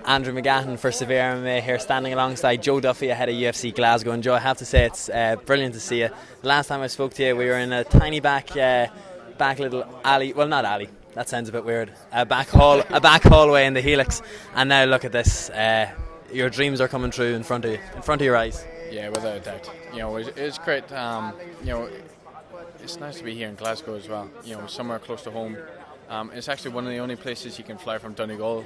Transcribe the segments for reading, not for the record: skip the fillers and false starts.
Andrew McGahan for SevereMMA here, standing alongside Joe Duffy ahead of UFC Glasgow. And Joe, I have to say it's brilliant to see you. Last time I spoke to you, we were in a tiny back little alley. Well, not alley. That sounds a bit weird. A back hallway in the Helix. And now look at this. Your dreams are coming true in front of you, in front of your eyes. Yeah, without a doubt. It's great. It's nice to be here in Glasgow as well. Somewhere close to home. It's actually one of the only places you can fly from Donegal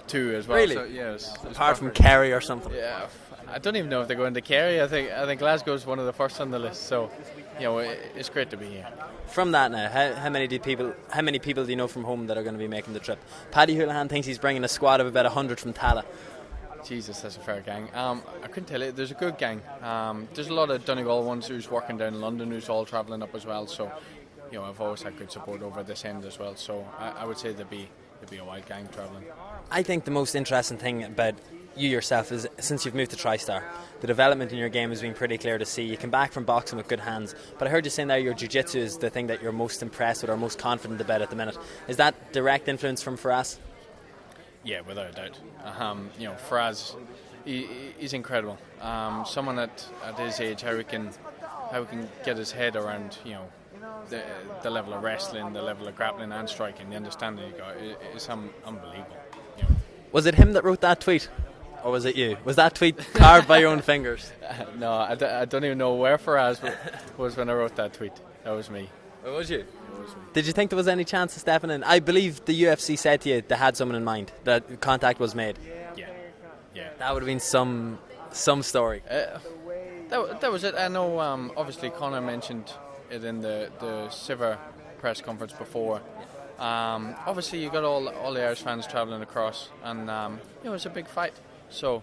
to as well. Really? So, yeah, it's apart perfect. from Kerry or something. Yeah, I don't even know if they go into Kerry. I think Glasgow is one of the first on the list. So, it's great to be here. From that now, how many people do you know from home that are going to be making the trip? Paddy Houlihan thinks he's bringing a squad of about 100 from Tala. Jesus, that's a fair gang. I couldn't tell you. There's a good gang. There's a lot of Donegal ones who's working down in London who's all travelling up as well. So, I've always had good support over this end as well. So I would say there'd be a wide gang travelling. I think the most interesting thing about you yourself is, since you've moved to TriStar, the development in your game has been pretty clear to see. You come back from boxing with good hands, but I heard you saying there your jiu-jitsu is the thing that you're most impressed with or most confident about at the minute. Is that direct influence from Faraz? Yeah, without a doubt. Faraz, he's incredible. Someone at his age, how he can get his head around, the level of wrestling, the level of grappling and striking, the understanding you got, is unbelievable. Was it him that wrote that tweet? Or was it you? Was that tweet carved by your own fingers? No, I don't even know where Faraz was when I wrote that tweet. That was me. It was you? It was me. Did you think there was any chance of stepping in? I believe the UFC said to you they had someone in mind, that contact was made. Yeah. That would have been some story. That was it. I know, obviously, Conor mentioned it in the Sever press conference before. Obviously, you got all the Irish fans travelling across, and it's a big fight. So,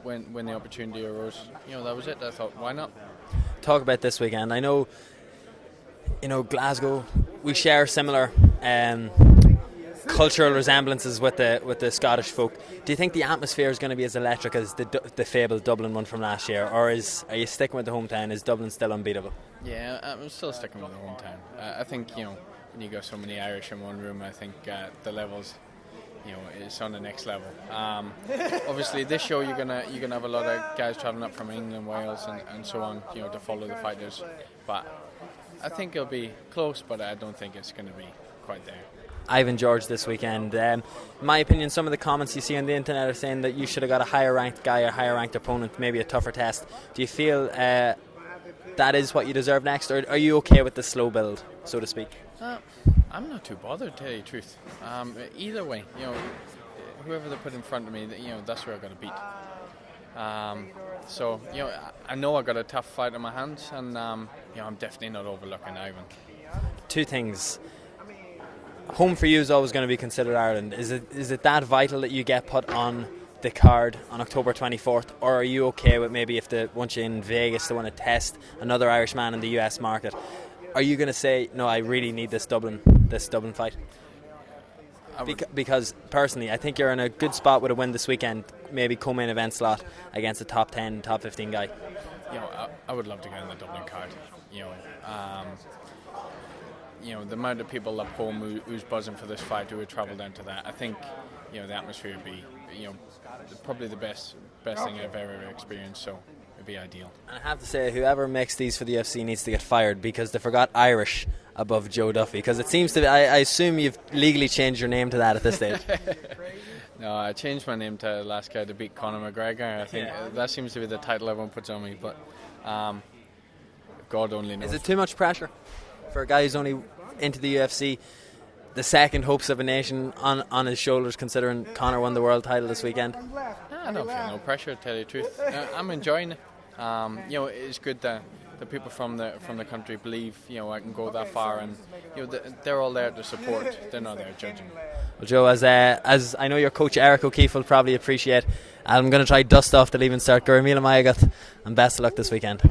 when the opportunity arose, that was it. I thought, why not? Talk about this weekend. I know, Glasgow, we share similar cultural resemblances with the Scottish folk. Do you think the atmosphere is going to be as electric as the fabled Dublin one from last year, or are you sticking with the hometown? Is Dublin still unbeatable? Yeah, I'm still sticking with the hometown. I think when you got so many Irish in one room, I think the levels, it's on the next level. Obviously, this show you're gonna have a lot of guys travelling up from England, Wales, and so on, to follow the fighters. But I think it'll be close, but I don't think it's going to be quite there. Ivan George this weekend. In my opinion, some of the comments you see on the internet are saying that you should have got a higher ranked guy, a higher ranked opponent, maybe a tougher test. Do you feel that is what you deserve next, or are you okay with the slow build, so to speak? I'm not too bothered, to tell you the truth. Either way, whoever they put in front of me, that's who I've got to beat. So, I know I've got a tough fight on my hands, and I'm definitely not overlooking Ivan. Two things. Home for you is always going to be considered Ireland. Is it that vital that you get put on the card on October 24th, or are you okay with maybe if once you're in Vegas they want to test another Irish man in the US market? Are you going to say, no, I really need this Dublin fight? Because personally, I think you're in a good spot with a win this weekend, maybe co-main event slot against a top 10, top 15 guy. I would love to get on the Dublin card. The amount of people up home who's buzzing for this fight who would travel down to that, I think, the atmosphere would be, probably the best thing I've ever experienced. So it'd be ideal. And I have to say, whoever makes these for the UFC needs to get fired, because they forgot Irish above Joe Duffy. Because it seems to be, I assume you've legally changed your name to that at this stage. No, I changed my name to the last guy to beat Conor McGregor. I think that seems to be the title everyone puts on me. But God only knows. Is it too much pressure for a guy who's only into the UFC, the second hopes of a nation on his shoulders, considering Conor won the world title this weekend? I don't feel no pressure, to tell you the truth. I'm enjoying it. It's good that the people from the country believe I can go that far, and they're all there to support. They're not there judging. Well, Joe, as I know your coach Eric O'Keefe will probably appreciate, I'm going to try dust off the leaving cert. Gurmila Mayagat, and best of luck this weekend.